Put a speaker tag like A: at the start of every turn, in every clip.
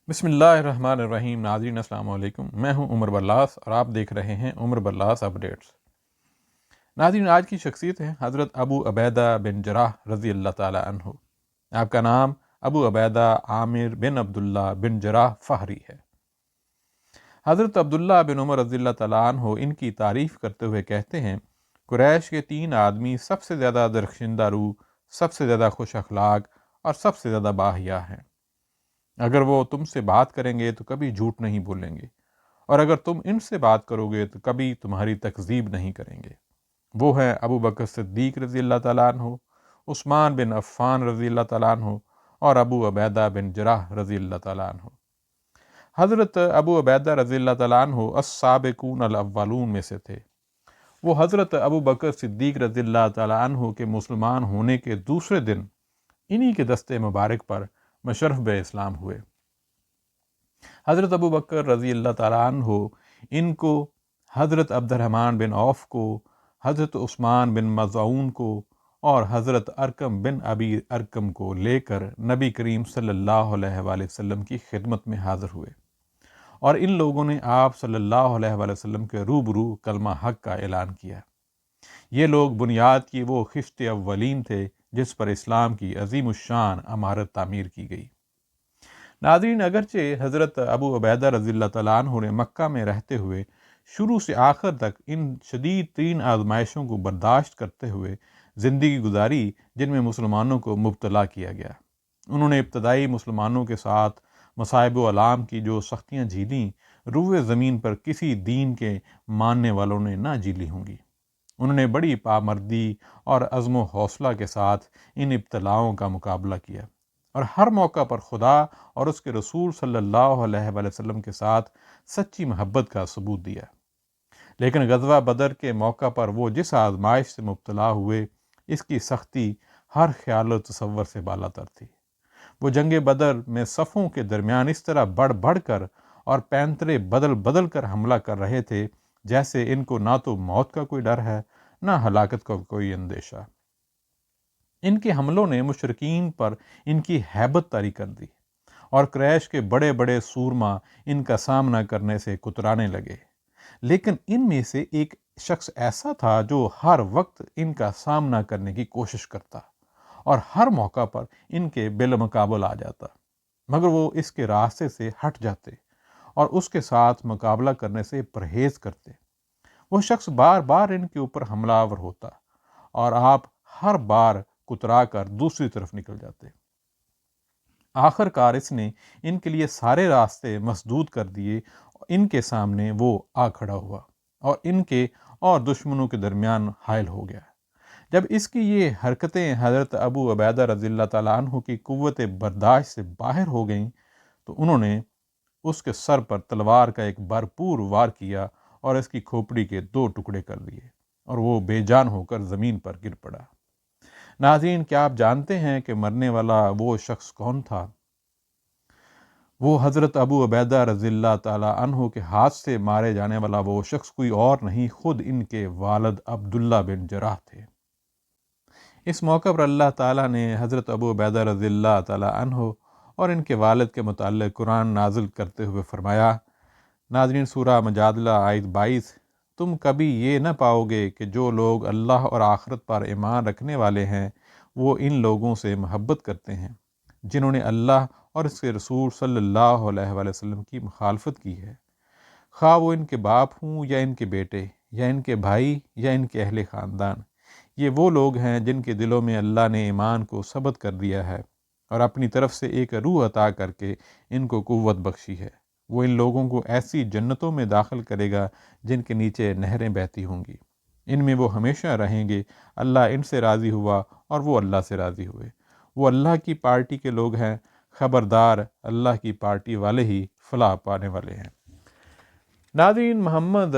A: بسم اللہ الرحمن الرحیم۔ ناظرین السلام علیکم، میں ہوں عمر برلاس اور آپ دیکھ رہے ہیں عمر برلاس اپڈیٹس۔ ناظرین، آج کی شخصیت ہے حضرت ابو عبیدہ بن جراح رضی اللہ تعالی عنہ۔ آپ کا نام ابو عبیدہ عامر بن عبداللہ بن جراح فہری ہے۔ حضرت عبداللہ بن عمر رضی اللہ تعالی عنہ ان کی تعریف کرتے ہوئے کہتے ہیں، قریش کے 3 آدمی سب سے زیادہ درخشندہ روح، سب سے زیادہ خوش اخلاق اور سب سے زیادہ باحیا ہیں۔ اگر وہ تم سے بات کریں گے تو کبھی جھوٹ نہیں بولیں گے، اور اگر تم ان سے بات کرو گے تو کبھی تمہاری تکذیب نہیں کریں گے۔ وہ ہیں ابو بکر صدیق رضی اللہ تعالیٰ عنہ، عثمان بن عفان رضی اللہ تعالیٰ عنہ اور ابو عبیدہ بن جراح رضی اللہ تعالیٰ عنہ۔ حضرت ابو عبیدہ رضی اللہ تعالیٰ عنہ السابقون الاولون میں سے تھے۔ وہ حضرت ابو بکر صدیق رضی اللہ تعالیٰ عنہ کے مسلمان ہونے کے دوسرے دن انہی کے دستے مبارک پر مشرف بے اسلام ہوئے۔ حضرت ابو بکر رضی اللہ تعالیٰ عنہ ان کو، حضرت عبد الرحمن بن عوف کو، حضرت عثمان بن مظعون کو اور حضرت ارقم بن ابی ارقم کو لے کر نبی کریم صلی اللہ علیہ وآلہ وسلم کی خدمت میں حاضر ہوئے، اور ان لوگوں نے آپ صلی اللہ علیہ وآلہ وسلم کے روبرو کلمہ حق کا اعلان کیا۔ یہ لوگ بنیاد کی وہ خشت اولین تھے جس پر اسلام کی عظیم الشان عمارت تعمیر کی گئی۔ ناظرین، اگرچہ حضرت ابو عبیدہ رضی اللہ تعالیٰ عنہ نے مکہ میں رہتے ہوئے شروع سے آخر تک ان شدید ترین آزمائشوں کو برداشت کرتے ہوئے زندگی گزاری جن میں مسلمانوں کو مبتلا کیا گیا، انہوں نے ابتدائی مسلمانوں کے ساتھ مصائب و آلام کی جو سختیاں جھیلیں، روئے زمین پر کسی دین کے ماننے والوں نے نہ جھیلی ہوں گی۔ انہوں نے بڑی پامردی اور عزم و حوصلہ کے ساتھ ان ابتلاؤں کا مقابلہ کیا، اور ہر موقع پر خدا اور اس کے رسول صلی اللہ علیہ وآلہ وسلم کے ساتھ سچی محبت کا ثبوت دیا۔ لیکن غزوہ بدر کے موقع پر وہ جس آزمائش سے مبتلا ہوئے، اس کی سختی ہر خیال و تصور سے بالا تر تھی۔ وہ جنگ بدر میں صفوں کے درمیان اس طرح بڑھ بڑھ کر اور پینترے بدل بدل کر حملہ کر رہے تھے جیسے ان کو نہ تو موت کا کوئی ڈر ہے، نہ ہلاکت کا کوئی اندیشہ۔ ان کے حملوں نے مشرکین پر ان کی ہیبت طاری کر دی، اور قریش کے بڑے بڑے سورما ان کا سامنا کرنے سے کترانے لگے۔ لیکن ان میں سے ایک شخص ایسا تھا جو ہر وقت ان کا سامنا کرنے کی کوشش کرتا اور ہر موقع پر ان کے بالمقابل آ جاتا، مگر وہ اس کے راستے سے ہٹ جاتے اور اس کے ساتھ مقابلہ کرنے سے پرہیز کرتے۔ وہ شخص بار بار ان کے اوپر حملہ آور ہوتا اور آپ ہر بار کترا کر دوسری طرف نکل جاتے۔ آخر کار اس نے ان کے لیے سارے راستے مسدود کر دیے، ان کے سامنے وہ آ کھڑا ہوا اور ان کے اور دشمنوں کے درمیان حائل ہو گیا۔ جب اس کی یہ حرکتیں حضرت ابو عبیدہ رضی اللہ تعالیٰ عنہ کی قوت برداشت سے باہر ہو گئیں تو انہوں نے اس کے سر پر تلوار کا ایک بھرپور وار کیا اور اس کی کھوپڑی کے 2 ٹکڑے کر دیے، اور وہ بے جان ہو کر زمین پر گر پڑا۔ ناظرین، کیا آپ جانتے ہیں کہ مرنے والا وہ شخص کون تھا؟ وہ حضرت ابو عبیدہ رضی اللہ تعالیٰ عنہ کے ہاتھ سے مارے جانے والا وہ شخص کوئی اور نہیں، خود ان کے والد عبداللہ بن جراح تھے۔ اس موقع پر اللہ تعالیٰ نے حضرت ابو عبیدہ رضی اللہ تعالیٰ عنہ اور ان کے والد کے متعلق قرآن نازل کرتے ہوئے فرمایا۔ ناظرین، سورہ مجادلہ آیت 22، تم کبھی یہ نہ پاؤ گے کہ جو لوگ اللہ اور آخرت پر ایمان رکھنے والے ہیں وہ ان لوگوں سے محبت کرتے ہیں جنہوں نے اللہ اور اس کے رسول صلی اللہ علیہ وآلہ وسلم کی مخالفت کی ہے، خواہ وہ ان کے باپ ہوں یا ان کے بیٹے یا ان کے بھائی یا ان کے اہل خاندان۔ یہ وہ لوگ ہیں جن کے دلوں میں اللہ نے ایمان کو ثبت کر دیا ہے اور اپنی طرف سے ایک روح عطا کر کے ان کو قوت بخشی ہے۔ وہ ان لوگوں کو ایسی جنتوں میں داخل کرے گا جن کے نیچے نہریں بہتی ہوں گی، ان میں وہ ہمیشہ رہیں گے۔ اللہ ان سے راضی ہوا اور وہ اللہ سے راضی ہوئے۔ وہ اللہ کی پارٹی کے لوگ ہیں، خبردار، اللہ کی پارٹی والے ہی فلاح پانے والے ہیں۔ ناظرین، محمد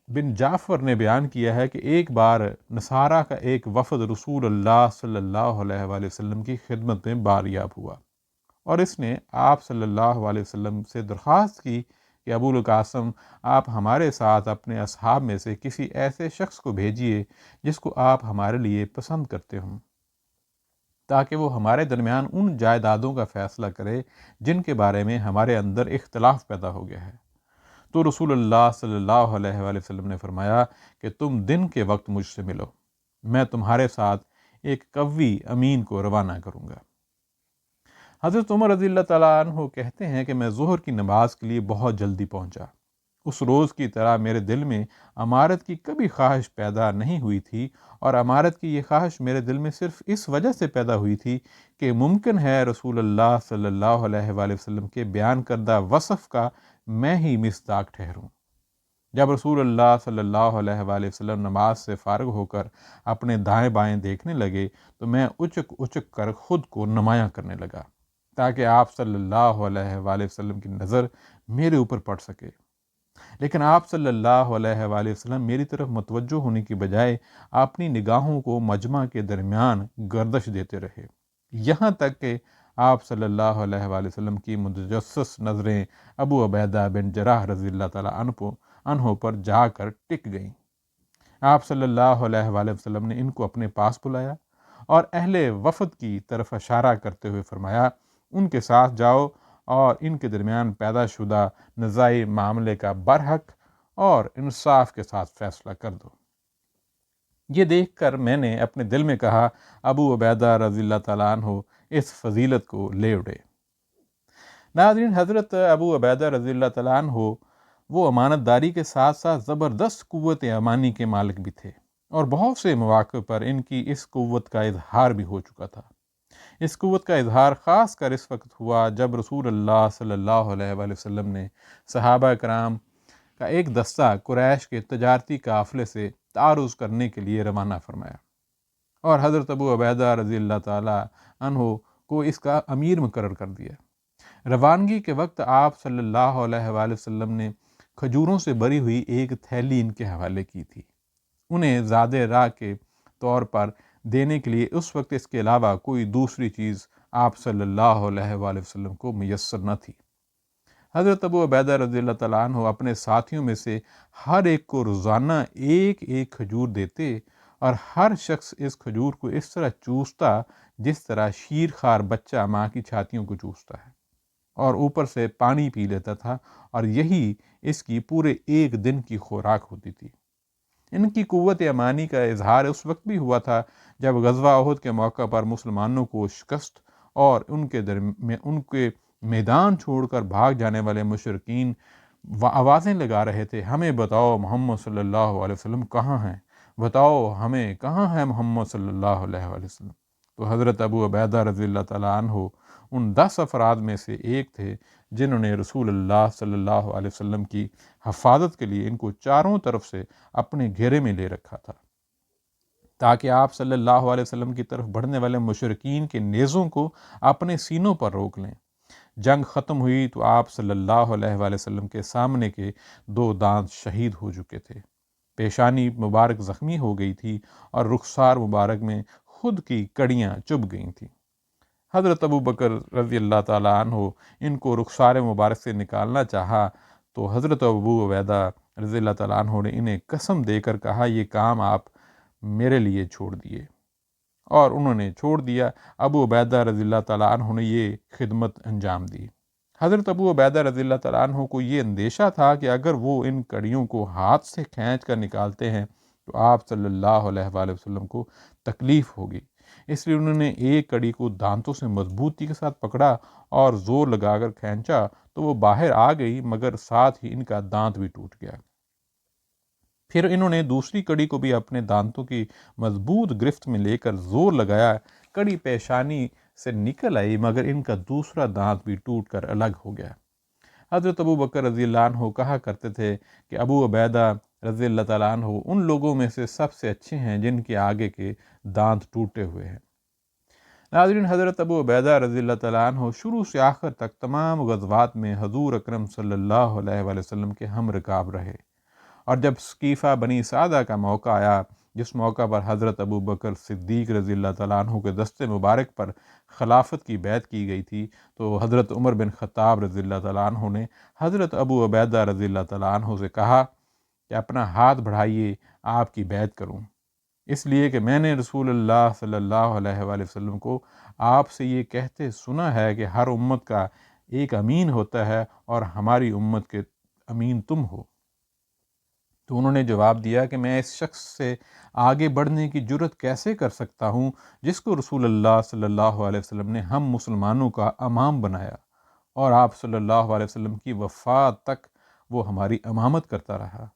A: بن جعفر نے بیان کیا ہے کہ ایک بار نصارہ کا ایک وفد رسول اللہ صلی اللہ علیہ وآلہ وسلم کی خدمت میں باریاب ہوا، اور اس نے آپ صلی اللہ علیہ وسلم سے درخواست کی کہ ابو القاسم، آپ ہمارے ساتھ اپنے اصحاب میں سے کسی ایسے شخص کو بھیجیے جس کو آپ ہمارے لیے پسند کرتے ہوں۔ تاکہ وہ ہمارے درمیان ان جائیدادوں کا فیصلہ کرے جن کے بارے میں ہمارے اندر اختلاف پیدا ہو گیا ہے۔ تو رسول اللہ صلی اللہ علیہ وآلہ وسلم نے فرمایا کہ تم دن کے وقت مجھ سے ملو، میں تمہارے ساتھ ایک قوی امین کو روانہ کروں گا۔ حضرت عمر رضی اللہ تعالیٰ عنہ کہتے ہیں کہ میں ظہر کی نماز کے لیے بہت جلدی پہنچا۔ اس روز کی طرح میرے دل میں امارت کی کبھی خواہش پیدا نہیں ہوئی تھی، اور امارت کی یہ خواہش میرے دل میں صرف اس وجہ سے پیدا ہوئی تھی کہ ممکن ہے رسول اللہ صلی اللہ علیہ وآلہ وسلم کے بیان کردہ وصف کا میں ہی مصداق ٹھہروں۔ جب رسول اللہ صلی اللہ علیہ وآلہ وسلم نماز سے فارغ ہو کر اپنے دائیں بائیں دیکھنے لگے تو میں اچک اچک کر خود کو نمایاں کرنے لگا تاکہ آپ صلی اللہ علیہ وآلہ وسلم کی نظر میرے اوپر پڑ سکے، لیکن آپ صلی اللہ علیہ وآلہ وسلم میری طرف متوجہ ہونے کی بجائے اپنی نگاہوں کو مجمع کے درمیان گردش دیتے رہے، یہاں تک کہ آپ صلی اللہ علیہ وآلہ وسلم کی متجسس نظریں ابو عبیدہ بن جراح رضی اللہ تعالیٰ عنہ پر جا کر ٹک گئیں۔ آپ صلی اللہ علیہ وآلہ وسلم نے ان کو اپنے پاس بلایا اور اہل وفد کی طرف اشارہ کرتے ہوئے فرمایا، ان کے ساتھ جاؤ اور ان کے درمیان پیدا شدہ نزاعی معاملے کا برحق اور انصاف کے ساتھ فیصلہ کر دو۔ یہ دیکھ کر میں نے اپنے دل میں کہا، ابو عبیدہ رضی اللہ تعالیٰ عنہ اس فضیلت کو لے اڑے۔ ناظرین، حضرت ابو عبیدہ رضی اللہ تعالیٰ عنہ وہ امانت داری کے ساتھ ساتھ زبردست قوت ایمانی کے مالک بھی تھے، اور بہت سے مواقع پر ان کی اس قوت کا اظہار بھی ہو چکا تھا۔ اس قوت کا اظہار خاص کر اس وقت ہوا جب رسول اللہ صلی اللہ علیہ وآلہ وسلم نے صحابہ کرام کا ایک دستہ قریش کے تجارتی قافلے سے تعارض کرنے کے لیے روانہ فرمایا، اور حضرت ابو عبیدہ رضی اللہ تعالیٰ عنہ کو اس کا امیر مقرر کر دیا۔ روانگی کے وقت آپ صلی اللہ علیہ وآلہ وسلم نے کھجوروں سے بری ہوئی ایک تھیلی ان کے حوالے کی تھی۔ انہیں زیادہ راہ کے طور پر دینے کے لیے اس وقت اس کے علاوہ کوئی دوسری چیز آپ صلی اللہ علیہ وآلہ وسلم کو میسر نہ تھی۔ حضرت ابو عبیدہ رضی اللہ تعالیٰ عنہ اپنے ساتھیوں میں سے ہر ایک کو روزانہ ایک ایک کھجور دیتے، اور ہر شخص اس کھجور کو اس طرح چوستا جس طرح شیر خوار بچہ ماں کی چھاتیوں کو چوستا ہے، اور اوپر سے پانی پی لیتا تھا، اور یہی اس کی پورے ایک دن کی خوراک ہوتی تھی۔ ان کی قوت ایمانی کا اظہار اس وقت بھی ہوا تھا جب غزوہ احد کے موقع پر مسلمانوں کو شکست اور ان کے میدان چھوڑ کر بھاگ جانے والے مشرکین آوازیں لگا رہے تھے، ہمیں بتاؤ محمد صلی اللہ علیہ وسلم کہاں ہیں، بتاؤ ہمیں کہاں ہے محمد صلی اللہ علیہ وآلہ وسلم۔ تو حضرت ابو عبیدہ رضی اللہ تعالیٰ عنہ ان 10 افراد میں سے ایک تھے جنہوں نے رسول اللہ صلی اللہ علیہ وسلم کی حفاظت کے لیے ان کو چاروں طرف سے اپنے گھیرے میں لے رکھا تھا، تاکہ آپ صلی اللہ علیہ وسلم کی طرف بڑھنے والے مشرکین کے نیزوں کو اپنے سینوں پر روک لیں۔ جنگ ختم ہوئی تو آپ صلی اللہ علیہ وآلہ وسلم کے سامنے کے 2 دانت شہید ہو چکے تھے، پیشانی مبارک زخمی ہو گئی تھی، اور رخسار مبارک میں خود کی کڑیاں چبھ گئی تھیں۔ حضرت ابو بکر رضی اللہ تعالیٰ عنہ ان کو رخسار مبارک سے نکالنا چاہا تو حضرت ابو عبیدہ رضی اللہ تعالیٰ عنہ نے انہیں قسم دے کر کہا، یہ کام آپ میرے لیے چھوڑ دیے، اور انہوں نے چھوڑ دیا۔ ابو عبیدہ رضی اللہ تعالیٰ عنہ نے یہ خدمت انجام دی۔ حضرت ابو عبیدہ رضی اللہ تعالیٰ عنہ کو یہ اندیشہ تھا کہ اگر وہ ان کڑیوں کو ہاتھ سے کھینچ کر نکالتے ہیں تو آپ صلی اللہ علیہ وآلہ وسلم کو تکلیف ہوگی، اس لیے انہوں نے ایک کڑی کو دانتوں سے مضبوطی کے ساتھ پکڑا اور زور لگا کر کھینچا تو وہ باہر آ گئی، مگر ساتھ ہی ان کا دانت بھی ٹوٹ گیا۔ پھر انہوں نے دوسری کڑی کو بھی اپنے دانتوں کی مضبوط گرفت میں لے کر زور لگایا، کڑی پیشانی سے نکل آئی، مگر ان کا دوسرا دانت بھی ٹوٹ کر الگ ہو گیا۔ حضرت ابو بکر رضی اللہ عنہ کہا کرتے تھے کہ ابو عبیدہ رضی اللہ تعالیٰ عنہ ان لوگوں میں سے سب سے اچھے ہیں جن کے آگے کے دانت ٹوٹے ہوئے ہیں۔ ناظرین، حضرت ابو عبیدہ رضی اللہ تعالیٰ عنہ شروع سے آخر تک تمام غزوات میں حضور اکرم صلی اللہ علیہ وآلہ وسلم کے ہم رکاب رہے، اور جب ثقیفہ بنی سعدہ کا موقع آیا، جس موقع پر حضرت ابو بکر صدیق رضی اللہ تعالیٰ عنہ کے دست مبارک پر خلافت کی بیعت کی گئی تھی، تو حضرت عمر بن خطاب رضی اللہ تعالیٰ عنہ نے حضرت ابو عبیدہ رضی اللہ تعالیٰ عنہ سے کہا کہ اپنا ہاتھ بڑھائیے، آپ کی بیعت کروں۔ اس لیے کہ میں نے رسول اللہ صلی اللہ علیہ وآلہ وسلم کو آپ سے یہ کہتے سنا ہے کہ ہر امت کا ایک امین ہوتا ہے اور ہماری امت کے امین تم ہو۔ تو انہوں نے جواب دیا کہ میں اس شخص سے آگے بڑھنے کی جرت کیسے کر سکتا ہوں جس کو رسول اللہ صلی اللہ علیہ وسلم نے ہم مسلمانوں کا امام بنایا، اور آپ صلی اللہ علیہ وسلم کی وفات تک وہ ہماری امامت کرتا رہا۔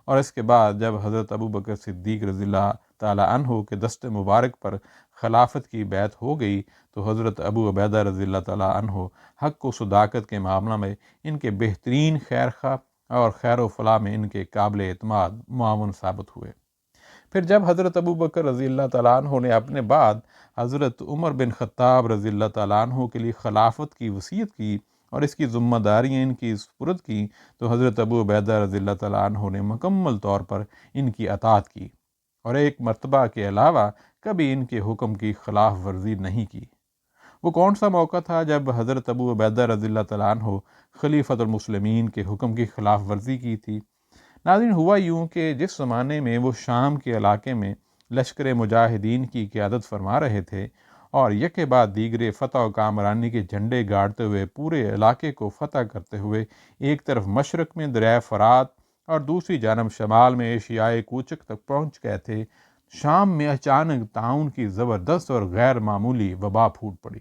A: اور اس کے بعد جب حضرت ابو بکر صدیق رضی اللہ تعالیٰ عنہ کے دست مبارک پر خلافت کی بیعت ہو گئی تو حضرت ابو عبیدہ رضی اللہ تعالیٰ عنہ حق و صداقت کے معاملہ میں ان کے بہترین خیر خواہ اور خیر و فلاح میں ان کے قابل اعتماد معاون ثابت ہوئے۔ پھر جب حضرت ابو بکر رضی اللہ تعالیٰ عنہ نے اپنے بعد حضرت عمر بن خطاب رضی اللہ تعالیٰ عنہ کے لیے خلافت کی وصیت کی اور اس کی ذمہ داریاں ان کی سپرد کی تو حضرت ابو عبیدہ رضی اللہ تعالیٰ عنہ نے مکمل طور پر ان کی اطاعت کی اور ایک مرتبہ کے علاوہ کبھی ان کے حکم کی خلاف ورزی نہیں کی۔ وہ کون سا موقع تھا جب حضرت ابو عبیدہ رضی اللہ تعالیٰ عنہ خلیفۃ المسلمین کے حکم کی خلاف ورزی کی تھی؟ ناظرین، ہوا یوں کہ جس زمانے میں وہ شام کے علاقے میں لشکر مجاہدین کی قیادت فرما رہے تھے اور یکے بعد دیگرے فتح و کامرانی کے جھنڈے گاڑتے ہوئے پورے علاقے کو فتح کرتے ہوئے ایک طرف مشرق میں دریائے فرات اور دوسری جانب شمال میں ایشیائے کوچک تک پہنچ گئے تھے، شام میں اچانک طاعون کی زبردست اور غیر معمولی وبا پھوٹ پڑی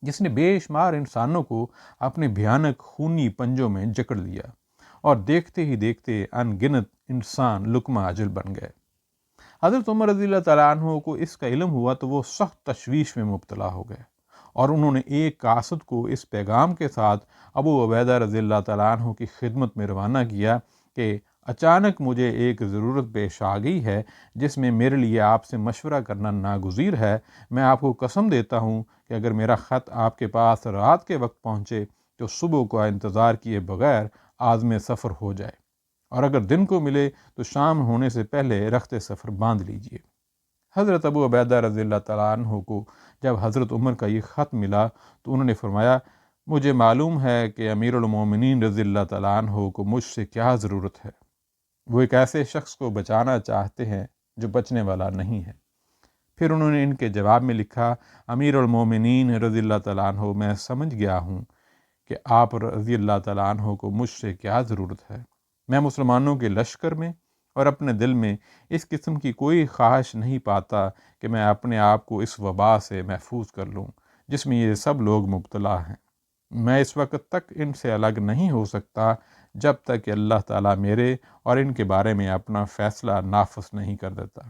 A: جس نے بے شمار انسانوں کو اپنے بھیانک خونی پنجوں میں جکڑ لیا اور دیکھتے ہی دیکھتے ان گنت انسان لقمہ اجل بن گئے۔ حضرت عمر رضی اللہ تعالیٰ عنہ کو اس کا علم ہوا تو وہ سخت تشویش میں مبتلا ہو گئے اور انہوں نے ایک قاصد کو اس پیغام کے ساتھ ابو عبیدہ رضی اللہ تعالیٰ عنہ کی خدمت میں روانہ کیا کہ اچانک مجھے ایک ضرورت پیش آ گئی ہے جس میں میرے لیے آپ سے مشورہ کرنا ناگزیر ہے۔ میں آپ کو قسم دیتا ہوں کہ اگر میرا خط آپ کے پاس رات کے وقت پہنچے تو صبح کا انتظار کیے بغیر عازم سفر ہو جائے، اور اگر دن کو ملے تو شام ہونے سے پہلے رخت سفر باندھ لیجئے۔ حضرت ابو عبیدہ رضی اللہ تعالیٰ عنہ کو جب حضرت عمر کا یہ خط ملا تو انہوں نے فرمایا، مجھے معلوم ہے کہ امیر المومنین رضی اللہ تعالیٰ عنہ کو مجھ سے کیا ضرورت ہے۔ وہ ایک ایسے شخص کو بچانا چاہتے ہیں جو بچنے والا نہیں ہے۔ پھر انہوں نے ان کے جواب میں لکھا، امیر المومنین رضی اللہ تعالیٰ عنہ، میں سمجھ گیا ہوں کہ آپ رضی اللہ تعالیٰ عنہ کو مجھ سے کیا ضرورت ہے۔ میں مسلمانوں کے لشکر میں اور اپنے دل میں اس قسم کی کوئی خواہش نہیں پاتا کہ میں اپنے آپ کو اس وبا سے محفوظ کر لوں جس میں یہ سب لوگ مبتلا ہیں۔ میں اس وقت تک ان سے الگ نہیں ہو سکتا جب تک کہ اللہ تعالیٰ میرے اور ان کے بارے میں اپنا فیصلہ نافذ نہیں کر دیتا۔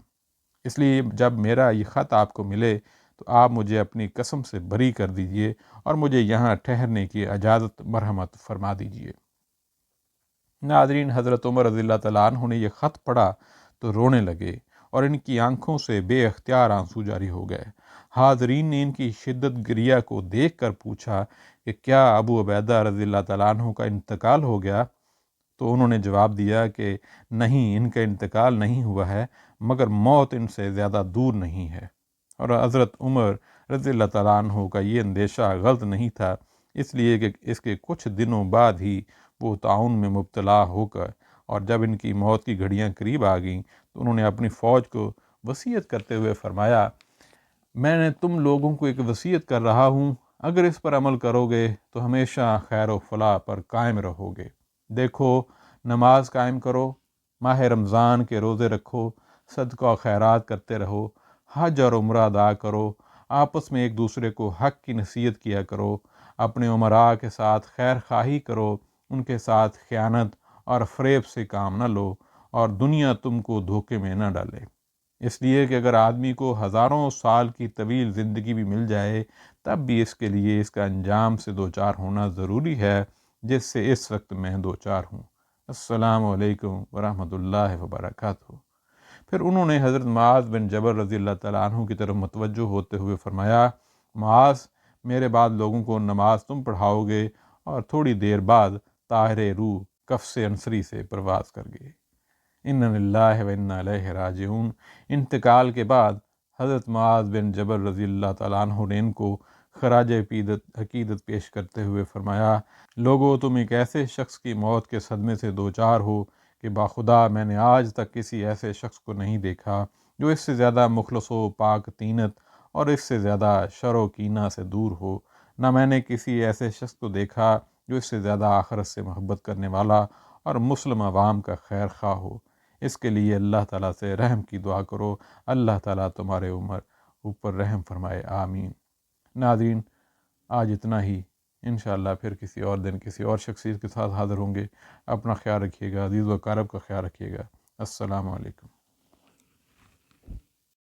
A: اس لیے جب میرا یہ خط آپ کو ملے تو آپ مجھے اپنی قسم سے بری کر دیجئے اور مجھے یہاں ٹھہرنے کی اجازت مرحمت فرما دیجئے۔ ناظرین، حضرت عمر رضی اللہ تعالیٰ عنہ نے یہ خط پڑھا تو رونے لگے اور ان کی آنکھوں سے بے اختیار آنسو جاری ہو گئے۔ حاضرین نے ان کی شدت گریہ کو دیکھ کر پوچھا کہ کیا ابو عبیدہ رضی اللہ تعالیٰ عنہ کا انتقال ہو گیا؟ تو انہوں نے جواب دیا کہ نہیں، ان کا انتقال نہیں ہوا ہے، مگر موت ان سے زیادہ دور نہیں ہے۔ اور حضرت عمر رضی اللہ تعالیٰ عنہ کا یہ اندیشہ غلط نہیں تھا، اس لیے کہ اس کے کچھ دنوں بعد ہی وہ طاعون میں مبتلا ہو کر، اور جب ان کی موت کی گھڑیاں قریب آ گئیں تو انہوں نے اپنی فوج کو وصیت کرتے ہوئے فرمایا، میں نے تم لوگوں کو ایک وصیت کر رہا ہوں، اگر اس پر عمل کرو گے تو ہمیشہ خیر و فلاح پر قائم رہو گے۔ دیکھو، نماز قائم کرو، ماہ رمضان کے روزے رکھو، صدقہ و خیرات کرتے رہو، حج اور عمرہ ادا کرو، آپس میں ایک دوسرے کو حق کی نصیحت کیا کرو، اپنے امراء کے ساتھ خیر خواہی کرو، ان کے ساتھ خیانت اور فریب سے کام نہ لو، اور دنیا تم کو دھوکے میں نہ ڈالے۔ اس لیے کہ اگر آدمی کو ہزاروں سال کی طویل زندگی بھی مل جائے تب بھی اس کے لیے اس کا انجام سے دوچار ہونا ضروری ہے جس سے اس وقت میں دوچار ہوں۔ السلام علیکم ورحمۃ اللہ وبرکاتہ۔ پھر انہوں نے حضرت معاذ بن جبل رضی اللہ تعالیٰ عنہ کی طرف متوجہ ہوتے ہوئے فرمایا، معاذ، میرے بعد لوگوں کو نماز تم پڑھاؤ گے، اور تھوڑی دیر بعد طاہر روح قفص انصری سے پرواز کر گئے۔ انا للہ و انا الیہ راجعون۔ انتقال کے بعد حضرت معاذ بن جبل رضی اللہ تعالیٰ عنہ نے ان کو خراج عقیدت پیش کرتے ہوئے فرمایا، لوگو، تم ایک ایسے شخص کی موت کے صدمے سے دوچار ہو کہ باخدا میں نے آج تک کسی ایسے شخص کو نہیں دیکھا جو اس سے زیادہ مخلص و پاک طینت اور اس سے زیادہ شر و کینہ سے دور ہو، نہ میں نے کسی ایسے شخص کو دیکھا جو اس سے زیادہ آخرت سے محبت کرنے والا اور مسلم عوام کا خیر خواہ ہو۔ اس کے لیے اللہ تعالیٰ سے رحم کی دعا کرو، اللہ تعالیٰ تمہارے اوپر رحم فرمائے، آمین۔ ناظرین، آج اتنا ہی، انشاءاللہ پھر کسی اور دن کسی اور شخصیت کے ساتھ حاضر ہوں گے۔ اپنا خیال رکھیے گا، عزیز و اقارب کا خیال رکھیے گا۔ السلام علیکم۔